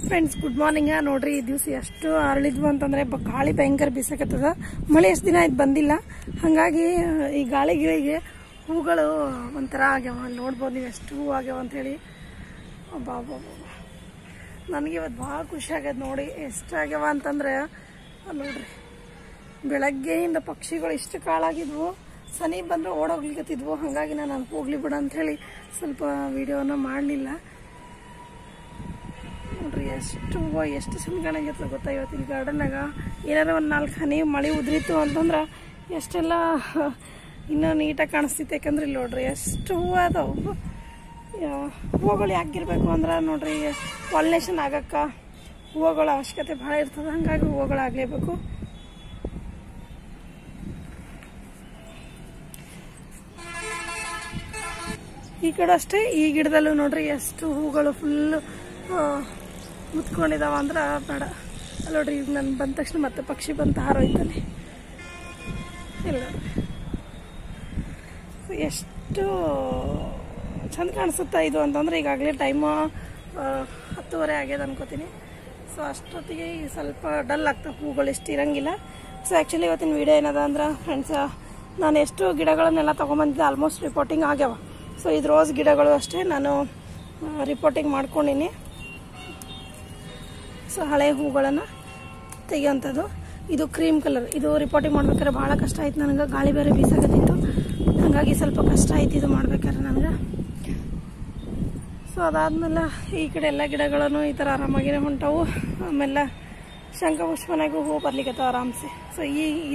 Friends good morning. ನೋಡ್ರಿ ಈ ದಿವಸ ಎಷ್ಟು ಅರಳಿದ್ವು ಅಂತಂದ್ರೆ ಗಾಳಿ ಭಯಂಕರ ಬೀಸಕತ್ತದ. ಮಳೆ ಎಷ್ಟು ದಿನ ಆಯ್ತು ಬಂದಿಲ್ಲ, ಹಾಗಾಗಿ ಈ ಗಾಳಿಗಳಿಗೆ ಹೂಗಳು ಒಂಥರ ಆಗ್ಯಾವ. ಅಲ್ಲಿ ನೋಡ್ಬೋದು ನೀವು ಎಷ್ಟು ಹೂ ಆಗ್ಯಾವ ಅಂತೇಳಿ. ಬಾಬಾ ನನಗೆ ಇವತ್ತು ಭಾಳ ಖುಷಿ ಆಗ್ಯದ ನೋಡಿ. ಎಷ್ಟಾಗ್ಯಾವ ಅಂತಂದ್ರೆ ನೋಡ್ರಿ, ಬೆಳಗ್ಗೆಯಿಂದ ಪಕ್ಷಿಗಳು ಇಷ್ಟು ಕಾಳಾಗಿದ್ವು, ಸನಿ ಬಂದ್ರೆ ಓಡೋಗ್ಲಿಕತ್ತಿದ್ವು. ಹಾಗಾಗಿ ನಾನು ಹೋಗ್ಲಿ ಬಿಡ ಅಂಥೇಳಿ ಸ್ವಲ್ಪ ವಿಡಿಯೋನ ಮಾಡಲಿಲ್ಲ. ನೋಡ್ರಿ ಎಷ್ಟು ಹೂವು ಎಷ್ಟು ಚಂದ ಕಾಣಾಗಿರ್ತದೆ ಗೊತ್ತಾ. ಇವತ್ತಿನ ಗಾರ್ಡನ್ನಾಗ ಏನಾರ ಒಂದು 4 ಹನಿ ಮಳೆ ಉದ್ರಿತು ಅಂತಂದ್ರೆ ಎಷ್ಟೆಲ್ಲ ಇನ್ನೂ ನೀಟಾಗಿ ಕಾಣಿಸ್ತೈತೆ. ಯಾಕಂದ್ರೆ ಇಲ್ಲಿ ನೋಡ್ರಿ ಎಷ್ಟು ಹೂವು ಅದಾವು. ಹೂವುಗಳು ಯಾಕಿರ್ಬೇಕು ಅಂದ್ರೆ ನೋಡ್ರಿ, ಪಾಲಿನೇಷನ್ ಆಗಕ್ಕೆ ಹೂವುಗಳ ಅವಶ್ಯಕತೆ ಭಾಳ ಇರ್ತದೆ. ಹಾಗಾಗಿ ಹೂವುಗಳಾಗಲೇಬೇಕು. ಈ ಕಡೆ ಅಷ್ಟೇ, ಈ ಗಿಡದಲ್ಲೂ ನೋಡ್ರಿ ಎಷ್ಟು ಹೂಗಳು ಫುಲ್ಲು ಮುತ್ಕೊಂಡಿದಾವ ಅಂದ್ರೆ ಬೇಡ. ಅಲ್ಲಿ ನೋಡ್ರಿ, ಈಗ ನಾನು ಬಂದ ತಕ್ಷಣ ಮತ್ತೆ ಪಕ್ಷಿ ಬಂತ ಹಾರೋಯ್ತಾನೆ. ಇಲ್ಲ ಎಷ್ಟು ಚಂದ ಕಾಣಿಸುತ್ತಾ ಇದು ಅಂತಂದ್ರೆ, ಈಗಾಗಲೇ ಟೈಮು 10:30 ಆಗ್ಯದ ಅನ್ಕೋತೀನಿ. ಸೊ ಅಷ್ಟೊತ್ತಿಗೆ ಈಗ ಸ್ವಲ್ಪ ಡಲ್ ಆಗ್ತವೆ, ಹೂಗಳು ಎಷ್ಟು ಇರಂಗಿಲ್ಲ. ಸೊ ಆ್ಯಕ್ಚುಲಿ ಇವತ್ತಿನ ವಿಡಿಯೋ ಏನದ ಅಂದ್ರೆ ಫ್ರೆಂಡ್ಸ್, ನಾನು ಎಷ್ಟು ಗಿಡಗಳನ್ನೆಲ್ಲ ತೊಗೊಂಬಂದಿದ್ದೆ ಆಲ್ಮೋಸ್ಟ್ ರಿಪೋರ್ಟಿಂಗ್ ಆಗ್ಯಾವ. ಸೊ ಇದು ರೋಸ್ ಗಿಡಗಳು ಅಷ್ಟೇ ನಾನು ರಿಪೋರ್ಟಿಂಗ್ ಮಾಡ್ಕೊಂಡಿನಿ. ಸೊ ಹಳೆ ಹೂಗಳನ್ನು ತೆಗಿಯೋಂಥದ್ದು. ಇದು ಕ್ರೀಮ್ ಕಲರ್, ಇದು ರಿಪೋರ್ಟಿಂಗ್ ಮಾಡ್ಬೇಕಾದ್ರೆ ಭಾಳ ಕಷ್ಟ ಆಯ್ತು ನನಗೆ. ಗಾಳಿ ಬೇರೆ ಬೀಸಾಕತ್ತಿತ್ತು, ಹಾಗಾಗಿ ಸ್ವಲ್ಪ ಕಷ್ಟ ಆಯ್ತು ಇದು ಮಾಡ್ಬೇಕಾದ್ರೆ ನನಗೆ. ಸೊ ಅದಾದ್ಮೇಲೆ ಈ ಕಡೆ ಎಲ್ಲ ಗಿಡಗಳನ್ನು ಈ ಥರ ಆರಾಮಾಗಿನೇ ಹೊಂಟವು. ಆಮೇಲೆ ಶಂಖಪುಷ್ಪನಾಗೂ ಹೂ ಬರ್ಲಿಕ್ಕತ್ತವ ಆರಾಮ್ಸೆ. ಸೊ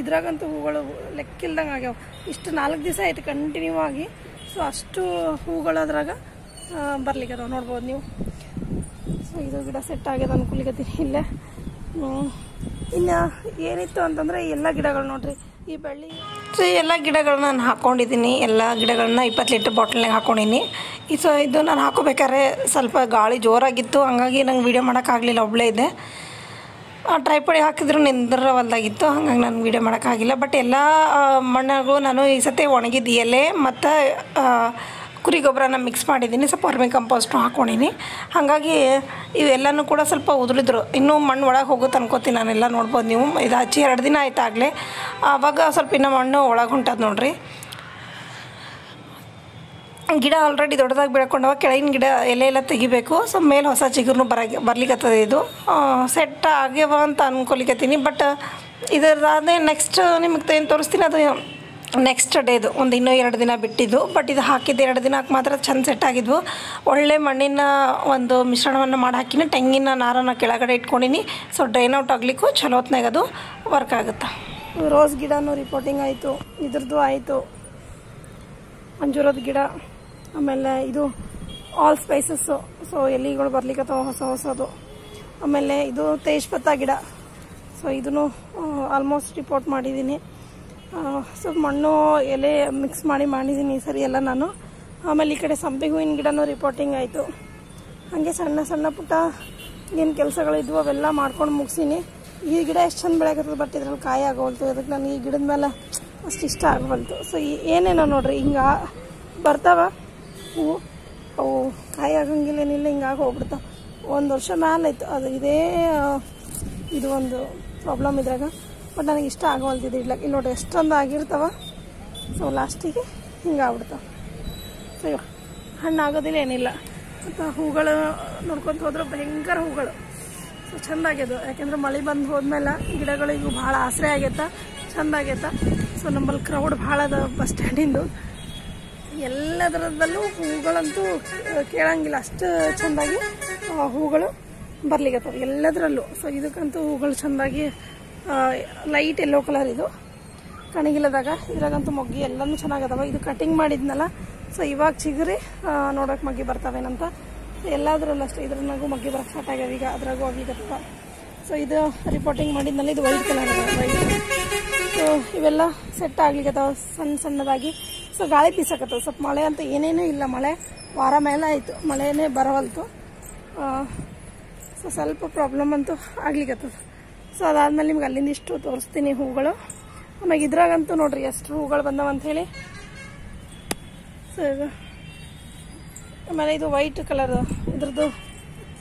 ಇದ್ರಾಗಂತೂ ಹೂಗಳು ಲೆಕ್ಕಿಲ್ದಂಗೆ ಆಗ್ಯಾವ. ಇಷ್ಟು 4 ದಿವಸ ಆಯ್ತು ಕಂಟಿನ್ಯೂ ಆಗಿ. ಸೊ ಅಷ್ಟು ಹೂಗಳು ಅದ್ರಾಗ ಬರ್ಲಿಕ್ಕತ್ತವ ನೋಡ್ಬೋದು ನೀವು. ಸೊ ಇದು ಗಿಡ ಸೆಟ್ ಆಗ್ಯದ ಅನ್ಕೊಲಿಕತ್ತೀನಿ ಇಲ್ಲೇ. ಇನ್ನು ಏನಿತ್ತು ಅಂತಂದರೆ ಎಲ್ಲ ಗಿಡಗಳು ನೋಡ್ರಿ, ಈ ಬಳ್ಳಿ ಎಲ್ಲ ಗಿಡಗಳನ್ನ ನಾನು ಹಾಕ್ಕೊಂಡಿದ್ದೀನಿ. ಎಲ್ಲ ಗಿಡಗಳನ್ನ 20 ಲೀಟ್ರ್ ಬಾಟಲ್ನಾಗ ಹಾಕ್ಕೊಂಡಿನಿ. ಸೊ ಇದು ನಾನು ಹಾಕೋಬೇಕಾದ್ರೆ ಸ್ವಲ್ಪ ಗಾಳಿ ಜೋರಾಗಿತ್ತು, ಹಂಗಾಗಿ ನಂಗೆ ವೀಡಿಯೋ ಮಾಡೋಕ್ಕಾಗಲಿಲ್ಲ. ಒಬ್ಬಳೇ ಇದೆ, ಟ್ರೈಪಡಿ ಹಾಕಿದ್ರು ನಿಂದ್ರವಲ್ದಾಗಿತ್ತು, ಹಂಗಾಗಿ ನಾನು ವೀಡಿಯೋ ಮಾಡೋಕ್ಕಾಗಿಲ್ಲ. ಬಟ್ ಎಲ್ಲ ಮಣ್ಣಾಗೂ ನಾನು ಈ ಸತಿ ಒಣಗಿದ ಎಲೆ ಮತ್ತು ಕುರಿ ಗೊಬ್ಬರನ ಮಿಕ್ಸ್ ಮಾಡಿದ್ದೀನಿ. ಸ್ವಲ್ಪ ವರ್ಮಿ ಕಂಪೋಸ್ಟು ಹಾಕ್ಕೊಂಡಿನಿ. ಹಾಗಾಗಿ ಇವೆಲ್ಲನೂ ಕೂಡ ಸ್ವಲ್ಪ ಉದುರಿದ್ರು. ಇನ್ನೂ ಮಣ್ಣು ಒಳಗೆ ಹೋಗುತ್ತೆ ಅನ್ಕೋತೀನಿ ನಾನೆಲ್ಲ. ನೋಡ್ಬೋದು ನೀವು, ಇದು ಹಚ್ಚಿ 2 ದಿನ ಆಯ್ತು ಆಗಲೇ. ಆವಾಗ ಸ್ವಲ್ಪ ಇನ್ನೂ ಮಣ್ಣು ಒಳಗೆ ಹೊಂಟದ ನೋಡ್ರಿ. ಗಿಡ ಆಲ್ರೆಡಿ ದೊಡ್ಡದಾಗಿ ಬೆಳ್ಕೊಂಡವ. ಕೆಳಗಿನ ಗಿಡ ಎಲೆ ಎಲ್ಲ ತೆಗಿಬೇಕು. ಸೊ ಮೇಲೆ ಹೊಸ ಚಿಗುರು ಬರ್ಲಿಕ್ಕತ್ತದೆ. ಇದು ಸೆಟ್ ಆಗ್ಯವ ಅಂತ ಅನ್ಕೊಲಿಕತ್ತೀನಿ. ಬಟ್ ಇದರದಾದೆ ನೆಕ್ಸ್ಟ್ ನಿಮಗೆ ಏನು ತೋರಿಸ್ತೀನಿ, ಅದು ನೆಕ್ಸ್ಟ್ ಡೇದು ಒಂದು ಇನ್ನೂ 2 ದಿನ ಬಿಟ್ಟಿದ್ದು. ಬಟ್ ಇದು ಹಾಕಿದ್ದು 2 ದಿನಕ್ಕೆ ಮಾತ್ರ ಚಂದ ಸೆಟ್ ಆಗಿದ್ವು. ಒಳ್ಳೆ ಮಣ್ಣಿನ ಒಂದು ಮಿಶ್ರಣವನ್ನು ಮಾಡಿ ಹಾಕಿನಿ. ತೆಂಗಿನ ನಾರನ್ನು ಕೆಳಗಡೆ ಇಟ್ಕೊಂಡಿನಿ. ಸೊ ಡ್ರೈನ್ ಔಟ್ ಆಗಲಿಕ್ಕೂ ಚಲೋ ಹೊತ್ನಾಗ ಅದು ವರ್ಕ್ ಆಗುತ್ತೆ. ರೋಸ್ ಗಿಡನೂ ರಿಪೋರ್ಟಿಂಗ್ ಆಯಿತು, ಇದ್ರದ್ದು ಆಯಿತು. ಅಂಜೂರದ ಗಿಡ, ಆಮೇಲೆ ಇದು ಆಲ್ ಸ್ಪೈಸಸ್ಸು. ಸೊ ಎಲೆಗಳು ಬರ್ಲಿಕ್ಕತ್ತವ ಹೊಸದು. ಆಮೇಲೆ ಇದು ತೇಜ್ಪತ್ತ ಗಿಡ. ಸೊ ಇದನ್ನು ಆಲ್ಮೋಸ್ಟ್ ರಿಪೋರ್ಟ್ ಮಾಡಿದ್ದೀನಿ. ಸ್ವಲ್ಪ ಮಣ್ಣು ಎಲೆ ಮಿಕ್ಸ್ ಮಾಡಿದ್ದೀನಿ ಈ ಸರಿ ಎಲ್ಲ ನಾನು. ಆಮೇಲೆ ಈ ಕಡೆ ಸಂಪಿಗೆ ಹೂವಿನ ಗಿಡನೂ ರಿಪೋರ್ಟಿಂಗ್ ಆಯಿತು. ಹಾಗೆ ಸಣ್ಣ ಸಣ್ಣ ಪುಟ್ಟ ಏನು ಕೆಲಸಗಳಿದ್ವು ಅವೆಲ್ಲ ಮಾಡ್ಕೊಂಡು ಮುಗಿಸೀನಿ. ಈ ಗಿಡ ಎಷ್ಟು ಚಂದ ಬೆಳೆಯಕತ್ತದ, ಬಟ್ ಇದ್ರಲ್ಲಿ ಕಾಯಿ ಆಗೋಲ್ತು. ಅದಕ್ಕೆ ನಾನು ಈ ಗಿಡದ ಮೇಲೆ ಅಷ್ಟು ಇಷ್ಟ ಆಗೋಲ್ತು. ಸೊ ಏನೇನೋ ನೋಡ್ರಿ ಹಿಂಗೆ ಬರ್ತಾವ ಹೂವು, ಅವು ಕಾಯಿ ಆಗಂಗಿಲ್ಲ ಏನಿಲ್ಲ, ಹಿಂಗಾಗಿ ಹೋಗ್ಬಿಡ್ತಾವೆ. 1 ವರ್ಷ ಮೇಲೆ ಆಯಿತು ಅದು. ಇದು ಒಂದು ಪ್ರಾಬ್ಲಮ್ ಇದ್ರಾಗ. ಬಟ್ ನನಗೆ ಇಷ್ಟ ಆಗೋಲ್ತಿದ್ದು ಇಡ್ಲಕ್ಕೆ. ಇಲ್ಲಿ ನೋಡ್ರಿ ಎಷ್ಟೊಂದು ಆಗಿರ್ತಾವ. ಸೊ ಲಾಸ್ಟಿಗೆ ಹಿಂಗೆ ಆಗ್ಬಿಡ್ತಾವೆ. ಸೊ ಹಣ್ಣು ಆಗೋದಿಲ್ಲ ಏನಿಲ್ಲ. ಮತ್ತು ಹೂಗಳು ನೋಡ್ಕೊತ ಹೋದ್ರೆ ಭಯಂಕರ ಹೂಗಳು. ಸೊ ಚೆಂದ ಆಗ್ಯದ. ಯಾಕೆಂದ್ರೆ ಮಳೆ ಬಂದು ಹೋದ್ಮೇಲೆ ಗಿಡಗಳಿಗೂ ಭಾಳ ಆಸರೆ ಆಗೈತ, ಚೆಂದ ಆಗೈತ. ಸೊ ನಮ್ಮಲ್ಲಿ ಕ್ರೌಡ್ ಭಾಳ ಅದ ಬಸ್ ಸ್ಟ್ಯಾಂಡಿಂದು. ಎಲ್ಲದರದಲ್ಲೂ ಹೂಗಳಂತೂ ಕೇಳಂಗಿಲ್ಲ, ಅಷ್ಟು ಚೆಂದಾಗಿ ಹೂಗಳು ಬರ್ಲಿಕ್ಕತ್ತವೆ ಎಲ್ಲದರಲ್ಲೂ. ಸೊ ಇದಕ್ಕಂತೂ ಹೂಗಳು ಚೆಂದಾಗಿ ಲೈಟ್ ಯೆಲ್ಲೋ ಕಲರ್ ಇದು ಕಣಗಿಲದಾಗ. ಇದ್ರಾಗಂತೂ ಮೊಗ್ಗಿ ಎಲ್ಲನೂ ಚೆನ್ನಾಗದವ. ಇದು ಕಟಿಂಗ್ ಮಾಡಿದ್ನಲ್ಲ, ಸೊ ಇವಾಗ ಚಿಗುರಿ ನೋಡೋಕೆ ಮಗ್ಗಿ ಬರ್ತಾವೇನಂತ. ಎಲ್ಲದರಲ್ಲೂ ಅಷ್ಟೇ, ಇದ್ರನ್ನಾಗೂ ಮಗ್ಗಿ ಬರೋಕ್ಕೆ ಸ್ಟಾರ್ಟ್ ಆಗ್ಯಾವ ಈಗ, ಅದ್ರಾಗೂ ಆಗ್ಲಿಕ್ಕತ್ತವ. ಸೊ ಇದು ರಿಪೋರ್ಟಿಂಗ್ ಮಾಡಿದ್ನಲ್ಲ, ಇದು ವೈಟ್ ಕಲರ್ ಅದ ವೈಟ್. ಸೊ ಇವೆಲ್ಲ ಸೆಟ್ ಆಗ್ಲಿಕ್ಕತ್ತವ ಸಣ್ಣದಾಗಿ. ಸೊ ಗಾಳಿ ಬೀಸಕತ್ತವ. ಸ್ವಲ್ಪ ಮಳೆ ಅಂತ ಏನೇನೂ ಇಲ್ಲ, ಮಳೆ ವಾರ ಮೇಲೆ ಆಯಿತು, ಮಳೆನೇ ಬರವಲ್ತು. ಸೊ ಸ್ವಲ್ಪ ಪ್ರಾಬ್ಲಮ್ ಅಂತೂ ಆಗ್ಲಿಕ್ಕತ್ತದ. ಸೊ ಅದಾದ್ಮೇಲೆ ನಿಮ್ಗೆ ಅಲ್ಲಿಂದ ಇಷ್ಟು ತೋರಿಸ್ತೀನಿ ಹೂಗಳು. ಆಮೇಲೆ ಇದ್ರಾಗಂತೂ ನೋಡ್ರಿ ಎಷ್ಟು ಹೂಗಳು ಬಂದವ ಅಂಥೇಳಿ. ಸೊ ಆಮೇಲೆ ಇದು ವೈಟ್ ಕಲರ್, ಇದ್ರದ್ದು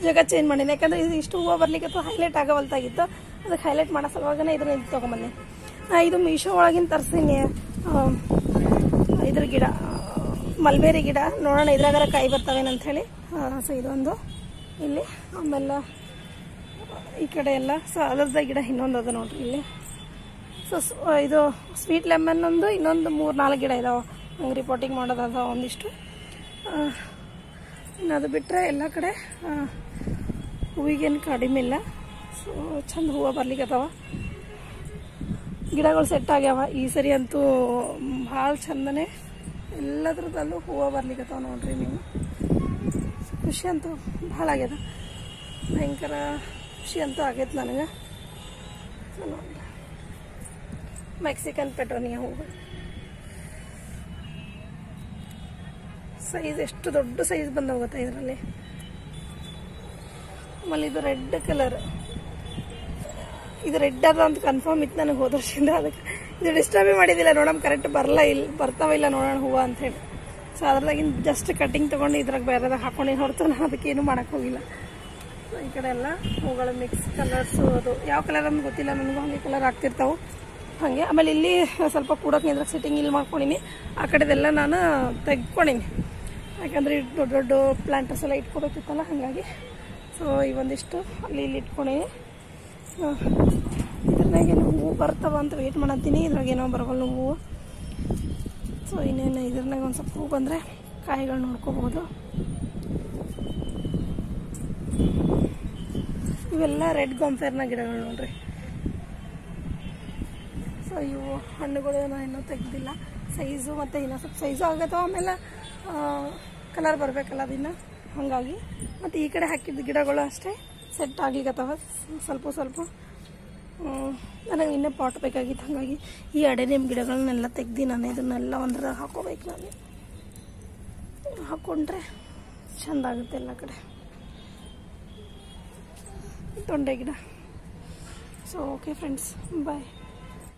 ಜಾಗ ಚೇಂಜ್ ಮಾಡೀನಿ. ಯಾಕಂದ್ರೆ ಇದು ಇಷ್ಟು ಹೂವು ಬರ್ಲಿಕ್ಕೆ ಹೈಲೈಟ್ ಆಗವಲ್ತಾಗಿತ್ತು, ಅದಕ್ಕೆ ಹೈಲೈಟ್ ಮಾಡೋ ಸಲುವಾಗನೇ ಇದನ್ನ ಇದು ತೊಗೊಂಬನ್ನಿ. ಇದು ಮೀಶೋ ಒಳಗಿನ ತರಿಸ್ತೀನಿ ಇದ್ರ ಗಿಡ, ಮಲ್ಬೇರಿ ಗಿಡ. ನೋಡೋಣ ಇದ್ರಾಗಾರ ಕಾಯಿ ಬರ್ತಾವೇನಂತ ಹೇಳಿ. ಸೊ ಇದೊಂದು ಇಲ್ಲಿ, ಆಮೇಲೆ ಈ ಕಡೆ ಎಲ್ಲ ಸೊ ಅದರದ ಗಿಡ ಇನ್ನೊಂದು ಅದ ನೋಡ್ರಿ ಇಲ್ಲಿ. ಸೊ ಇದು ಸ್ವೀಟ್ ಲೆಮನ್ ಒಂದು, ಇನ್ನೊಂದು 3-4 ಗಿಡ ಇದಾವೆ ಹಂಗೆ ರಿಪೋರ್ಟಿಂಗ್ ಮಾಡೋದಾದ ಒಂದಿಷ್ಟು. ಇನ್ನು ಅದು ಬಿಟ್ಟರೆ ಎಲ್ಲ ಕಡೆ ಹೂವಿಗೇನು ಕಡಿಮೆ ಇಲ್ಲ. ಸೊ ಚಂದ ಹೂವು ಬರ್ಲಿಕ್ಕತ್ತಾವ, ಗಿಡಗಳು ಸೆಟ್ ಆಗ್ಯಾವ ಈ ಸರಿ ಅಂತೂ. ಭಾಳ ಚಂದನೆ ಎಲ್ಲದ್ರದಲ್ಲೂ ಹೂವು ಬರ್ಲಿಕ್ಕತ್ತಾವ ನೋಡ್ರಿ ನೀವು. ಖುಷಿ ಅಂತೂ ಭಾಳ ಆಗ್ಯದ, ಭಯಂಕರ ಖುಷಿ ಅಂತೂ ಆಗೈತೆ ನನಗೆ. ಸೊ ನೋಡಿ ಮೆಕ್ಸಿಕನ್ ಪೆಟ್ರೋನಿಯಾ ಹೂವು ಸೈಜ್ ಎಷ್ಟು ದೊಡ್ಡ ಸೈಜ್ ಬಂದು ಹೋಗುತ್ತೆ ಇದರಲ್ಲಿ. ಆಮೇಲೆ ಇದು ರೆಡ್ ಕಲರ್, ಇದು ರೆಡ್ ಅದ ಅಂತ ಕನ್ಫರ್ಮ್ ಇತ್ತು ನನಗೆ ಹೋದ ವರ್ಷದಿಂದ. ಅದಕ್ಕೆ ಇದು ಡಿಸ್ಟರ್ಬೇ ಮಾಡಿದ್ದಿಲ್ಲ, ನೋಡೋಣ ಕರೆಕ್ಟ್ ಬರ್ತಾವ ಇಲ್ಲ ನೋಡೋಣ ಹೂವು ಅಂತ ಹೇಳಿ. ಸೊ ಅದ್ರದಾಗಿನ ಜಸ್ಟ್ ಕಟ್ಟಿಂಗ್ ತೊಗೊಂಡು ಇದ್ರಾಗ ಬೇರೆದಾಗ ಹಾಕೊಂಡು ಹೊರತು ನಾನು ಅದಕ್ಕೇನು ಮಾಡೋಕ್ಕೆ ಹೋಗಿಲ್ಲ. ಸೊ ಈ ಕಡೆ ಎಲ್ಲ ಹೂಗಳು ಮಿಕ್ಸ್ ಕಲರ್ಸು, ಅದು ಯಾವ ಕಲರ್ ಅಂತ ಗೊತ್ತಿಲ್ಲ ನನಗೂ, ಹಂಗೆ ಕಲರ್ ಆಗ್ತಿರ್ತಾವೆ ಹಾಗೆ. ಆಮೇಲೆ ಇಲ್ಲಿ ಸ್ವಲ್ಪ ಕೂಡೋಕೆ ನಿಂದ್ರಾಗ ಸಿಟ್ಟಿಂಗ್ ಇಲ್ಲಿ ಮಾಡ್ಕೊಂಡಿನಿ. ಆ ಕಡೆದೆಲ್ಲ ನಾನು ತೆಗ್ದುಕೊಂಡಿನಿ, ಯಾಕಂದರೆ ದೊಡ್ಡ ದೊಡ್ಡ ಪ್ಲಾಂಟರ್ಸ್ ಎಲ್ಲ ಇಟ್ಕೋಬೇಕಿತ್ತಲ್ಲ ಹಾಗಾಗಿ. ಸೊ ಈ ಒಂದಿಷ್ಟು ಅಲ್ಲಿ ಇಲ್ಲಿ ಇಟ್ಕೊಂಡಿನಿ. ಇದ್ರಾಗೇನು ಹೂವು ಬರ್ತಾವ ಅಂತ ವೆಯ್ಟ್ ಮಾಡತ್ತೀನಿ, ಇದ್ರಾಗೇನೋ ಬರವಲ್ಲ ಹೂವು. ಸೊ ಇನ್ನೇನು ಇದ್ರಾಗ ಒಂದು ಸ್ವಲ್ಪ ಹೂವು ಬಂದರೆ ಕಾಯಿಗಳು ನೋಡ್ಕೋಬೋದು. ಇವೆಲ್ಲ ರೆಡ್ ಗಾಂಫೇರ್ನ ಗಿಡಗಳು ನೋಡ್ರಿ. ಸೊ ಇವು ಹಣ್ಣುಗಳು ನಾನು ಇನ್ನೂ ತೆಗ್ದಿಲ್ಲ, ಸೈಜು ಮತ್ತು ಇನ್ನೂ ಸ್ವಲ್ಪ ಸೈಜು ಆಗತ್ತವ. ಆಮೇಲೆ ಕಲರ್ ಬರಬೇಕಲ್ಲ ಅದನ್ನು, ಹಾಗಾಗಿ. ಮತ್ತು ಈ ಕಡೆ ಹಾಕಿದ ಗಿಡಗಳು ಅಷ್ಟೇ ಸೆಟ್ ಆಗ್ಲಿಕ್ಕತ್ತವ ಸ್ವಲ್ಪ ಸ್ವಲ್ಪ. ನನಗೆ ಇನ್ನೂ ಪಾಟ್ ಬೇಕಾಗಿತ್ತು, ಹಾಗಾಗಿ ಈ ಅಡೆನಿಯಮ್ ಗಿಡಗಳನ್ನೆಲ್ಲ ತೆಗ್ದು ನಾನು ಇದನ್ನೆಲ್ಲ ಒಂದ್ರಾಗ ಹಾಕೋಬೇಕು. ನಾನು ಹಾಕ್ಕೊಂಡ್ರೆ ಚೆಂದ ಆಗುತ್ತೆ ಎಲ್ಲ ಕಡೆ. ತೊಂಡೆ ಗಿಡ. ಸೊ ಓಕೆ ಫ್ರೆಂಡ್ಸ್, ಬಾಯ್.